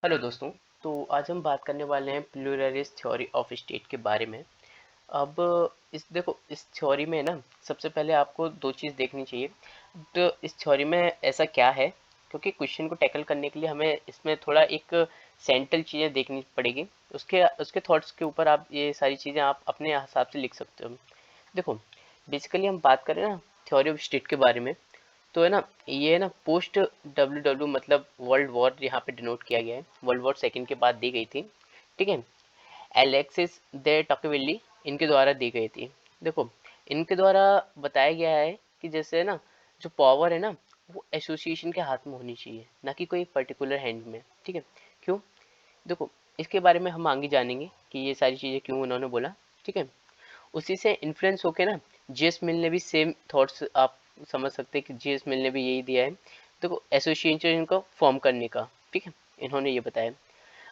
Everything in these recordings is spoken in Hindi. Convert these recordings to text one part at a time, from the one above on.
हेलो दोस्तों। तो आज हम बात करने वाले हैं प्लूरलिस्ट थ्योरी ऑफ स्टेट के बारे में। अब इस थ्योरी में ना सबसे पहले आपको दो चीज़ देखनी चाहिए। तो इस थ्योरी में ऐसा क्या है, क्योंकि क्वेश्चन को टैकल करने के लिए हमें इसमें थोड़ा एक सेंट्रल चीज़ें देखनी पड़ेगी। उसके उसके थॉट्स के ऊपर आप ये सारी चीज़ें आप अपने हिसाब से लिख सकते हो। देखो, बेसिकली हम बात करें ना थ्योरी ऑफ स्टेट के बारे में, तो है ना ये है ना पोस्ट डब्ल्यू डब्ल्यू मतलब वर्ल्ड वॉर यहाँ पे डिनोट किया गया है, वर्ल्ड वॉर सेकंड के बाद दी गई थी। ठीक है, एलेक्सिस दे टॉकेविली इनके द्वारा दी गई थी। देखो, इनके द्वारा बताया गया है कि जैसे ना जो पावर है ना वो एसोसिएशन के हाथ में होनी चाहिए, ना कि कोई पर्टिकुलर हैंड में। ठीक है, क्यों? देखो, इसके बारे में हम आगे जानेंगे कि ये सारी चीज़ें क्यों उन्होंने बोला। ठीक है, उसी से इन्फ्लुएंस होके ना जीएस मिल ने भी सेम थॉट्स आप समझ सकते हैं कि जीएस मिल ने भी यही दिया है। देखो, एसोसिएशन को फॉर्म करने का, ठीक है, इन्होंने ये बताया।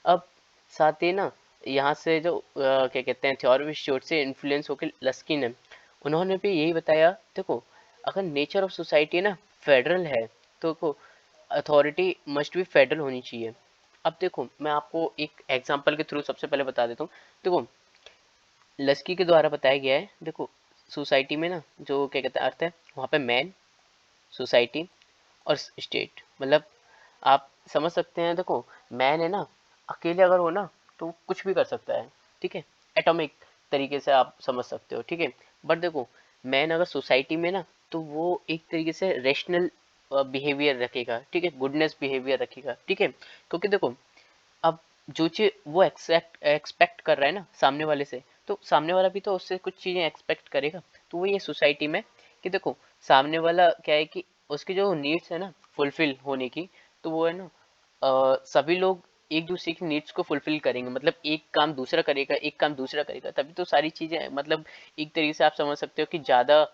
अब साथ ही ना यहाँ से जो क्या कहते हैं थ्योरी ऑफ स्टेट से इन्फ्लुएंस होकर लस्किन है, उन्होंने भी यही बताया। देखो, अगर नेचर ऑफ सोसाइटी ना फेडरल है तो अथॉरिटी मस्ट भी फेडरल होनी चाहिए। अब देखो, मैं आपको एक एग्जांपल के थ्रू सबसे पहले बता देता हूँ। देखो, लस्की के द्वारा बताया गया है। देखो, सोसाइटी में ना जो क्या कहते हैं अर्थ है, वहाँ पे मैन, सोसाइटी और स्टेट, मतलब आप समझ सकते हैं। देखो, मैन है ना, अकेले अगर हो ना तो वो कुछ भी कर सकता है। ठीक है, एटॉमिक तरीके से आप समझ सकते हो। ठीक है, बट देखो, मैन अगर सोसाइटी में ना तो वो एक तरीके से रेशनल बिहेवियर रखेगा। ठीक है, गुडनेस बिहेवियर रखेगा। ठीक है, क्योंकि देखो, अब जो चीज वो एक्सपेक्ट कर रहा है ना सामने वाले से, तो सामने वाला भी तो उससे कुछ चीजें एक्सपेक्ट करेगा। तो वो ये सोसाइटी में कि देखो, सामने वाला क्या है कि उसकी जो नीड्स है ना फुलफिल होने की, तो वो है ना सभी लोग एक दूसरे की नीड्स को फुलफिल करेंगे। मतलब एक काम दूसरा करेगा, एक काम दूसरा करेगा, तभी तो सारी चीजें, मतलब एक तरीके से आप समझ सकते हो कि ज्यादा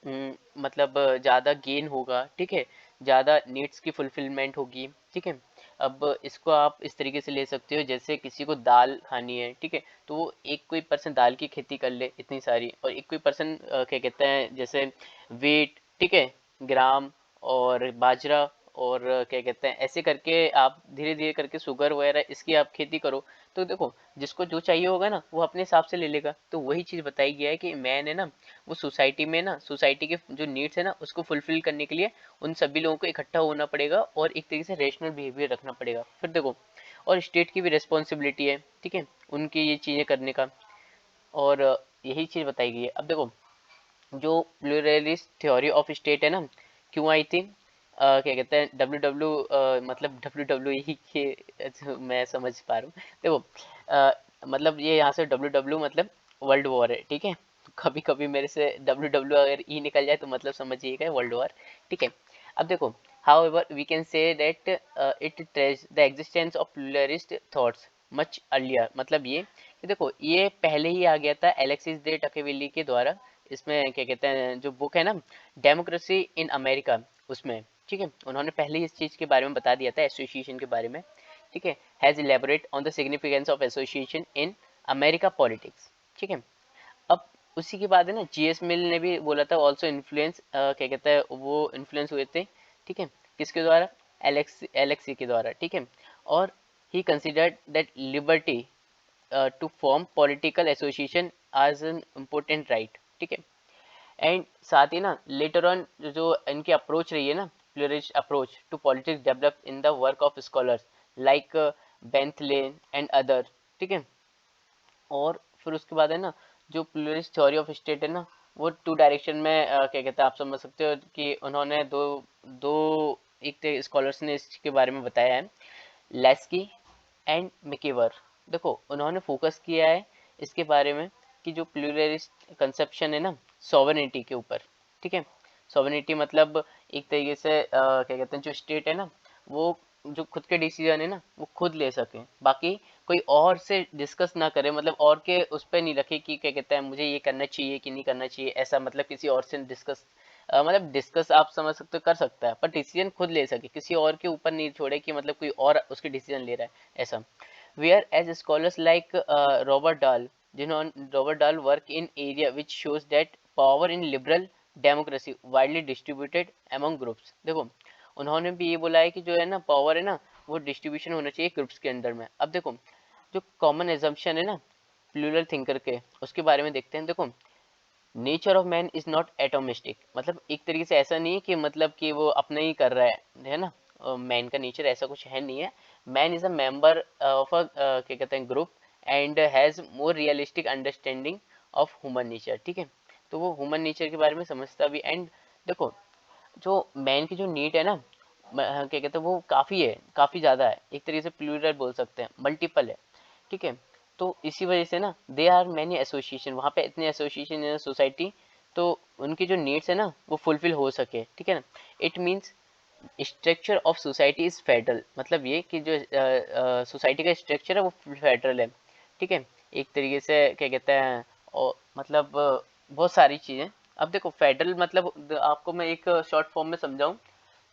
मतलब ज़्यादा गेन होगा। ठीक है, ज़्यादा नीड्स की फुलफिलमेंट होगी। ठीक है, अब इसको आप इस तरीके से ले सकते हो, जैसे किसी को दाल खानी है। ठीक है, तो वो एक कोई पर्सन दाल की खेती कर ले इतनी सारी, और एक कोई पर्सन क्या कहते हैं जैसे वेट, ठीक है, ग्राम और बाजरा और क्या कहते हैं, ऐसे करके आप धीरे धीरे करके शुगर वगैरह इसकी आप खेती करो। तो देखो, जिसको जो चाहिए होगा ना वो अपने हिसाब से ले लेगा। तो वही चीज़ बताई गया है कि मैन है ना वो सोसाइटी में ना सोसाइटी के जो नीड्स है ना उसको फुलफिल करने के लिए उन सभी लोगों को इकट्ठा होना पड़ेगा और एक तरीके से रेशनल बिहेवियर रखना पड़ेगा। फिर देखो, और स्टेट की भी रिस्पॉन्सिबिलिटी है, ठीक है, उनकी ये चीज़ें करने का। और यही चीज़ बताई गई है। अब देखो, जो प्लूरलिस्ट थ्योरी ऑफ स्टेट है ना क्यों आई थी, क्या कहते हैं डब्ल्यू डब्ल्यू मतलब डब्ल्यू डब्ल्यू ई के मैं समझ पा रहा हूँ। देखो, मतलब ये यहाँ से डब्ल्यू डब्ल्यू मतलब वर्ल्ड वॉर है। ठीक है, कभी कभी मेरे से डब्ल्यू डब्ल्यू अगर ई निकल जाए तो मतलब समझिएगा वर्ल्ड वॉर। ठीक है, अब देखो, however we can say that it traces the existence of pluralist thoughts much earlier। मतलब ये कि देखो, ये पहले ही आ गया था एलेक्सिस दे टकेविली के द्वारा। इसमें क्या कहते हैं जो बुक है ना डेमोक्रेसी इन अमेरिका, उसमें, ठीक है, उन्होंने पहले ही इस चीज़ के बारे में बता दिया था, एसोसिएशन के बारे में। ठीक है, has elaborate on the significance of association in America politics. ठीक है, अब उसी के बाद है ना जीएस मिल ने भी बोला था ऑल्सो इन्फ्लुएंस, क्या कहता है वो इन्फ्लुएंस हुए थे। ठीक है, किसके द्वारा? एलेक्सी के द्वारा। ठीक है, और he considered that liberty to form political association as an important right. ठीक है, एंड साथ ही ना लेटर ऑन जो इनकी अप्रोच रही है ना, pluralist approach to politics develop in the work of scholars like Bentley and other. ठीक है, और फिर उसके बाद है ना जो प्लूरिस्ट थ्योरी ऑफ स्टेट है ना वो टू डायरेक्शन में क्या कहते हैं आप समझ सकते हो कि उन्होंने दो दो एक स्कॉलर्स ने इसके बारे में बताया है, लेस्की एंड मिकेवर। देखो, उन्होंने फोकस किया है इसके बारे में कि जो प्लूरलिस्ट कंसेप्शन है ना सॉवरेनिटी के ऊपर। ठीक है, सॉवरेनिटी मतलब एक तरीके से क्या कहते हैं जो स्टेट है ना वो जो खुद के डिसीजन है ना वो खुद ले सके, बाकी कोई और से डिस्कस ना करे। मतलब और के उस पर नहीं रखे कि क्या कहते हैं मुझे ये करना चाहिए कि नहीं करना चाहिए, ऐसा मतलब किसी और से डिस्कस, मतलब डिस्कस आप समझ सकते हो कर सकता है, पर डिसीजन खुद ले सके, किसी और के ऊपर नहीं छोड़े कि मतलब कोई और उसके डिसीजन ले रहा है ऐसा। Whereas scholars like Robert Dahl, जिन्होंने Robert Dahl work in area which shows that power in liberal democracy widely distributed among groups. देखो, उन्होंने भी ये बोला है कि जो है ना पावर है ना वो डिस्ट्रीब्यूशन होना चाहिए ग्रुप्स के अंदर में। अब देखो जो कॉमन एजम्पशन है ना प्लूरल थिंकर के, उसके बारे में देखते हैं। देखो nature of man is not atomistic, मतलब एक तरीके से ऐसा नहीं है कि मतलब कि वो अपना ही कर रहा है ना। मैन का नेचर ऐसा कुछ है नहीं है। Man is a member of a क्या कहते हैं group and has more realistic understanding of human nature. ठीक है, तो वो ह्यूमन नेचर के बारे में समझता भी। एंड देखो जो मैन की जो नीड है ना क्या कहते हैं वो काफ़ी है, काफ़ी ज़्यादा है, एक तरीके से प्लूरल बोल सकते हैं, मल्टीपल है। ठीक है, तो इसी वजह से ना दे आर मैनी एसोसिएशन, वहाँ पे इतने एसोसिएशन है सोसाइटी, तो उनकी जो नीड्स है ना वो फुलफिल हो सके। ठीक है ना, it means structure of society is federal, मतलब ये कि जो सोसाइटी का स्ट्रक्चर है वो फेडरल है। ठीक है, एक तरीके से क्या कहते हैं और मतलब बहुत सारी चीज़ें। अब देखो फेडरल मतलब आपको मैं एक शॉर्ट फॉर्म में समझाऊं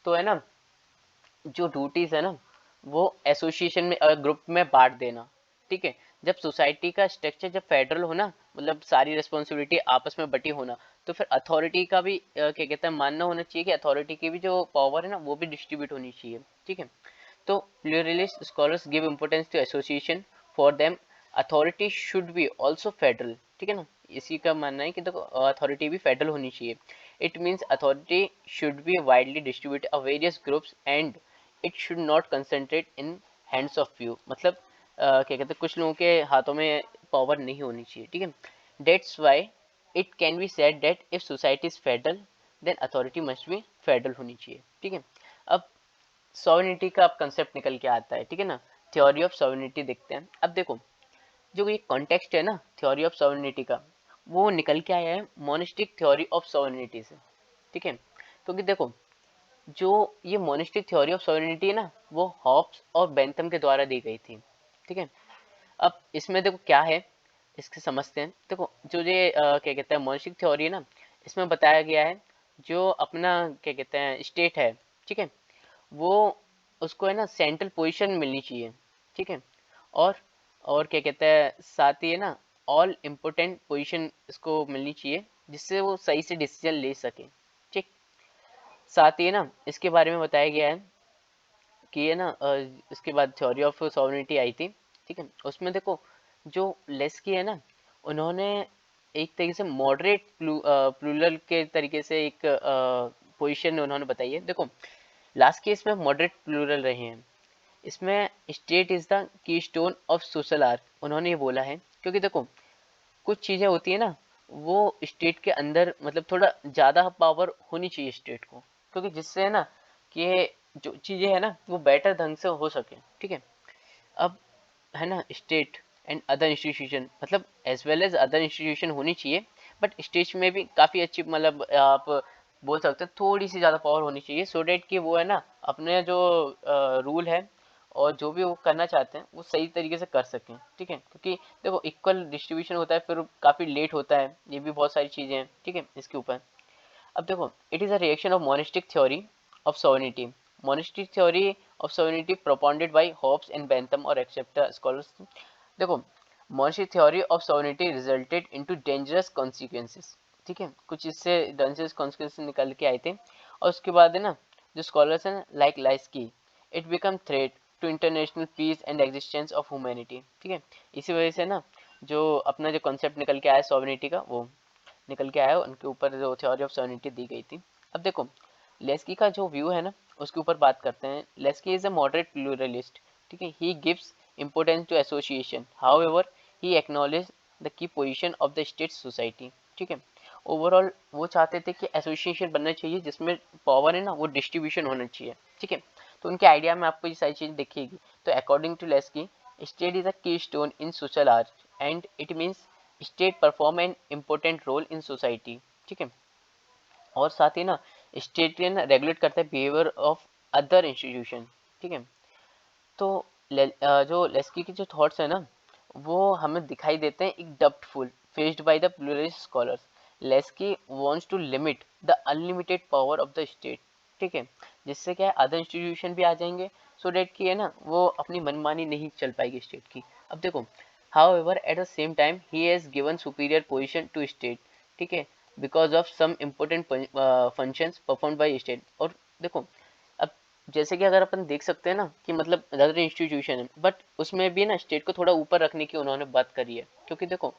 तो है ना, जो ड्यूटीज है ना वो एसोसिएशन में ग्रुप में बांट देना। ठीक है, जब सोसाइटी का स्ट्रक्चर जब फेडरल हो ना, मतलब सारी रिस्पॉन्सिबिलिटी आपस में बटी होना, तो फिर अथॉरिटी का भी क्या कहते हैं मानना होना चाहिए कि अथॉरिटी की भी जो पावर है ना वो भी डिस्ट्रीब्यूट होनी चाहिए। ठीक है, तो pluralist scholars give importance to association for them authority should be also federal। ठीक है ना, इसी का मानना है कि देखो अथॉरिटी भी फेडरल होनी चाहिए। It means authority should B widely distributed a various groups and it should not concentrate in hands of few, मतलब क्या कहते हैं कुछ लोगों के हाथों में पावर नहीं होनी चाहिए। ठीक है, that's why it can be said that if society is federal then authority must be federal होनी चाहिए। ठीक है, अब सॉवरेनिटी का अब कंसेप्ट निकल के आता है। ठीक है ना, थ्योरी ऑफ सॉवरेनिटी देखते हैं। अब देखो जो ये कॉन्टेक्स्ट है ना थ्योरी ऑफ सॉवरेनिटी का, वो निकल के आया है मोनिस्टिक थ्योरी ऑफ सॉवरेनिटी से। ठीक है, क्योंकि देखो जो ये मोनिस्टिक थ्योरी ऑफ सॉवरेनिटी है ना वो हॉब्स और बेंथम के द्वारा दी गई थी। ठीक है, अब इसमें देखो क्या है, इसके समझते हैं। देखो जो ये क्या कहते हैं मोनिस्टिक थ्योरी है ना, इसमें बताया गया है जो अपना क्या कहते हैं स्टेट है, ठीक है, वो उसको है ना सेंट्रल पोजीशन मिलनी चाहिए। ठीक है, और और क्या कहते हैं साथ ही है ना ऑल इम्पोर्टेंट पोजीशन इसको मिलनी चाहिए जिससे वो सही से डिसीजन ले सके। ठीक, साथ ही है ना इसके बारे में बताया गया है कि है ना इसके बाद थ्योरी ऑफ सॉवरेनिटी आई थी। ठीक है, उसमें देखो जो लेस्की है ना उन्होंने एक तरीके से मॉडरेट प्लूरल के तरीके से एक पोजीशन उन्होंने बताई है। देखो लास्ट केस में मॉडरेट प्लूरल रहे हैं, इसमें state is the key stone of social arc उन्होंने ये बोला है। क्योंकि देखो कुछ चीज़ें होती है ना वो स्टेट के अंदर मतलब थोड़ा ज़्यादा पावर होनी चाहिए स्टेट को, क्योंकि जिससे है ना कि जो चीज़ें है ना वो बेटर ढंग से हो सके। ठीक है, अब है ना स्टेट एंड अदर इंस्टीट्यूशन, मतलब as well as other institution होनी चाहिए, बट स्टेट में भी काफ़ी अच्छी मतलब आप बोल सकते हैं थोड़ी सी ज़्यादा पावर होनी चाहिए सो डेट कि वो है ना अपने जो रूल है और जो भी वो करना चाहते हैं वो सही तरीके से कर सकें। ठीक है, क्योंकि देखो इक्वल डिस्ट्रीब्यूशन होता है फिर काफ़ी लेट होता है, ये भी बहुत सारी चीज़ें हैं। ठीक है, इसके ऊपर अब देखो it is a reaction of monistic theory of sovereignty. Monistic theory of sovereignty propounded by Hobbes and Bentham और एक्सेप्ट स्कॉलर्स। देखो monistic theory of sovereignty resulted into dangerous consequences. ठीक है, कुछ इससे डेंजरस कॉन्सिक्वेंसेस निकल के आए थे, और उसके बाद है ना जो स्कॉलर्स हैं like Laski it become threat to international peace and existence of humanity. ठीक है, इसी वजह से ना जो अपना जो कॉन्सेप्ट निकल के आया सॉवरेनिटी का वो निकल के आया, उनके ऊपर जो थ्योरी ऑफ सॉवरेनिटी दी गई थी। अब देखो लेस्की का जो व्यू है ना उसके ऊपर बात करते हैं। Laski is a moderate pluralist. ठीक है, he gives importance to association however he acknowledge the key position of the state society. ठीक है, ओवरऑल वो चाहते थे कि एसोसिएशन बनना चाहिए जिसमें पावर है ना वो डिस्ट्रीब्यूशन होना चाहिए। ठीक है, तो उनके आइडिया में आपको ये सारी चीज़ दिखेगी। तो according to Laski state is a keystone in social art and it means state perform an important role in society. ठीक है, और साथ ही ना स्टेट रेगुलेट करता है बिहेवियर ऑफ अदर इंस्टीट्यूशन। ठीक है, तो जो लेस्की के जो थॉट्स है ना वो हमें दिखाई देते हैं एक doubtful faced by the pluralist scholars. Laski wants to limit the unlimited power of the state. ठीक है, जिससे क्या है अदर इंस्टीट्यूशन भी आ जाएंगे सो डेट की है ना वो अपनी मनमानी नहीं चल पाएगी स्टेट की। अब देखो however at the same time he has given superior position to state। ठीक है, because of some important functions performed by state। और देखो अब जैसे कि अगर अपन देख सकते हैं ना कि मतलब अदर इंस्टीट्यूशन है, बट उसमें भी ना स्टेट को थोड़ा ऊपर रखने की उन्होंने बात करी है, क्योंकि देखो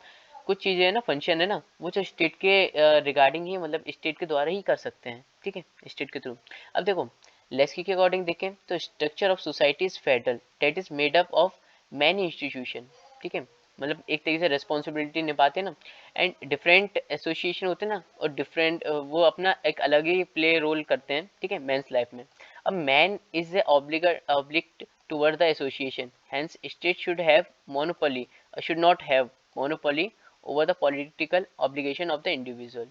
कुछ चीज़ें है ना, फंक्शन है ना, वो जो स्टेट के रिगार्डिंग ही मतलब स्टेट के द्वारा ही कर सकते हैं, ठीक है, स्टेट के थ्रू। अब देखो लेस्की के अकॉर्डिंग देखें तो structure of society is federal that is made up of many institution, ठीक है, मतलब एक तरीके से रेस्पॉन्सिबिलिटी निभाते हैं ना, एंड डिफरेंट एसोसिएशन होते हैं ना, और डिफरेंट वो अपना एक अलग ही प्ले रोल करते हैं, ठीक है, मैंस लाइफ में। अब man is a obliged toward the association, hence state should have monopoly, should not have monopoly over the political obligation of the individual.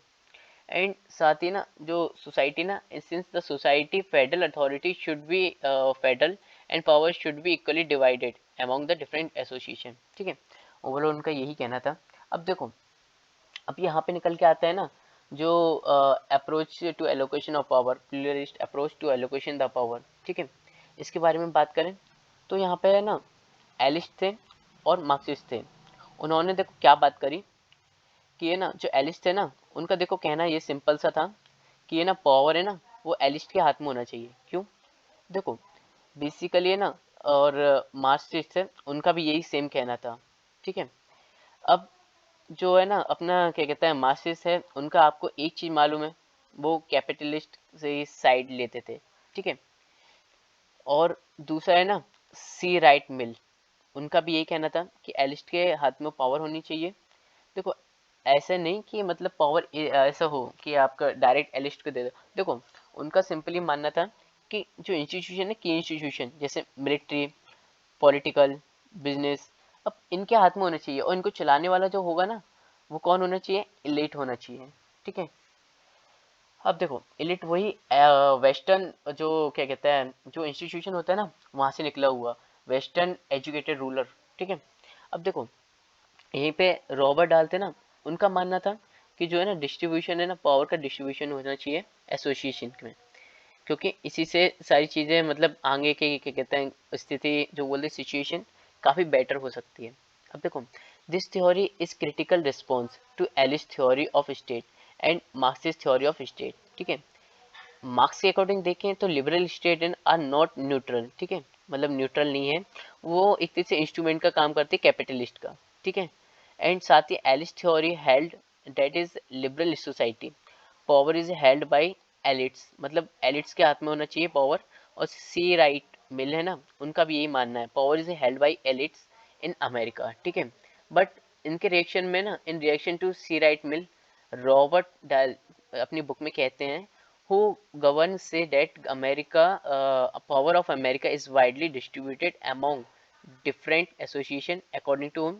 And साथ ही ना जो सोसाइटी ना, since the society federal authority should be federal and power should be equally divided among the different association, ठीक है, ओवरऑल उनका यही कहना था। अब देखो अब यहाँ पे निकल के आता है ना जो approach to allocation of power, pluralist approach to allocation the power, ठीक है, इसके बारे में बात करें तो यहाँ पे है ना एलिस्ट थे और मार्क्सिस्ट थे। उन्होंने देखो क्या बात करी कि ये ना जो एलिस्ट थे ना, उनका देखो कहना ये सिंपल सा था कि ये ना पावर है ना वो एलिस्ट के हाथ में होना चाहिए। क्यों? देखो बेसिकली है ना, और मार्क्सिस्ट है उनका भी यही सेम कहना था, ठीक है। अब जो है ना अपना क्या कहता है मार्क्सिस्ट है, उनका आपको एक चीज मालूम है, वो कैपिटलिस्ट से ही साइड लेते थे, ठीक है। और दूसरा है ना सी राइट मिल, उनका भी यही कहना था कि एलिस्ट के हाथ में पावर होनी चाहिए। देखो ऐसे नहीं कि मतलब पावर ऐसा हो कि आपका डायरेक्ट एलिस्ट को दे दो। देखो उनका सिंपली मानना था कि जो इंस्टीट्यूशन है, की इंस्टीट्यूशन जैसे मिलिट्री, पॉलिटिकल, बिजनेस, अब इनके हाथ में होना चाहिए, और इनको चलाने वाला जो होगा ना वो कौन होना चाहिए, इलीट होना चाहिए, ठीक है। अब देखो इलिट वही वेस्टर्न जो क्या कहते हैं जो इंस्टीट्यूशन होता है ना वहां से निकला हुआ वेस्टर्न एजुकेटेड रूलर, ठीक है। अब देखो यहीं पे रॉबर्ट डालते ना, उनका मानना था कि जो है ना डिस्ट्रीब्यूशन है ना, पावर का डिस्ट्रीब्यूशन होना चाहिए एसोसिएशन में, क्योंकि इसी से सारी चीज़ें मतलब आगे के क्या कहते हैं स्थिति जो बोलते सिचुएशन काफ़ी बेटर हो सकती है। अब देखो this theory is critical response to elitist theory of state and Marxist theory of state, ठीक है। मार्क्स के अकॉर्डिंग देखें तो liberal state are not neutral, ठीक है, मतलब न्यूट्रल नहीं है, वो एक तरह से इंस्ट्रूमेंट का काम करते हैं कैपिटलिस्ट का, ठीक है। एंड साथ ही elites theory held that is liberal society power is held by elites, मतलब एलिट्स के हाथ में होना चाहिए पावर। और सी राइट मिल है ना, उनका भी यही मानना है power is held by elites in America, ठीक है। बट इनके रिएक्शन में ना, in reaction to C Wright Mill, Robert Dahl अपनी बुक में कहते हैं who govern say that America power of America is widely distributed among different association according to whom,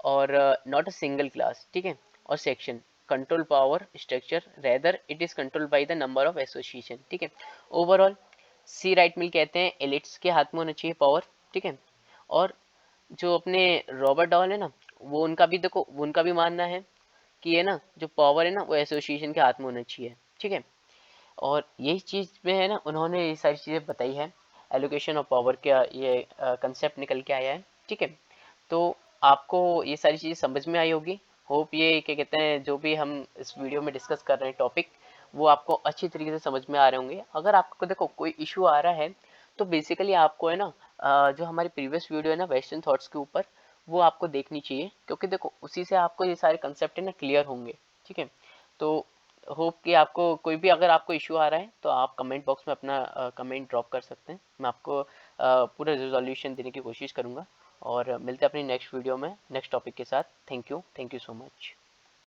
और not a single class, ठीक है, और section control power structure rather it is controlled by the number of association, ठीक है। ओवरऑल सी राइट मिल कहते हैं एलिट्स के हाथ में होना चाहिए पावर, ठीक है। और जो अपने रॉबर्ट डॉल है ना, वो उनका भी देखो उनका भी मानना है कि ये ना जो पावर है ना वो एसोसिएशन के हाथ में होना चाहिए, ठीक है। और यही चीज़ में है ना उन्होंने ये सारी चीज़ें बताई है, एलोकेशन ऑफ पावर का ये कंसेप्ट निकल के आया है, ठीक है। तो आपको ये सारी चीज़ें समझ में आई होगी। होप ये क्या कहते हैं जो भी हम इस वीडियो में डिस्कस कर रहे हैं टॉपिक, वो आपको अच्छी तरीके से समझ में आ रहे होंगे। अगर आपको देखो कोई इशू आ रहा है तो बेसिकली आपको है ना जो हमारी प्रीवियस वीडियो है ना वेस्टर्न थॉट्स के ऊपर, वो आपको देखनी चाहिए, क्योंकि देखो उसी से आपको ये सारे कंसेप्ट है ना क्लियर होंगे, ठीक है। तो होप कि आपको कोई भी अगर आपको इशू आ रहा है तो आप कमेंट बॉक्स में अपना कमेंट ड्रॉप कर सकते हैं, मैं आपको पूरा रिजोल्यूशन देने की कोशिश करूंगा। और मिलते हैं अपनी नेक्स्ट वीडियो में नेक्स्ट टॉपिक के साथ। Thank you so much.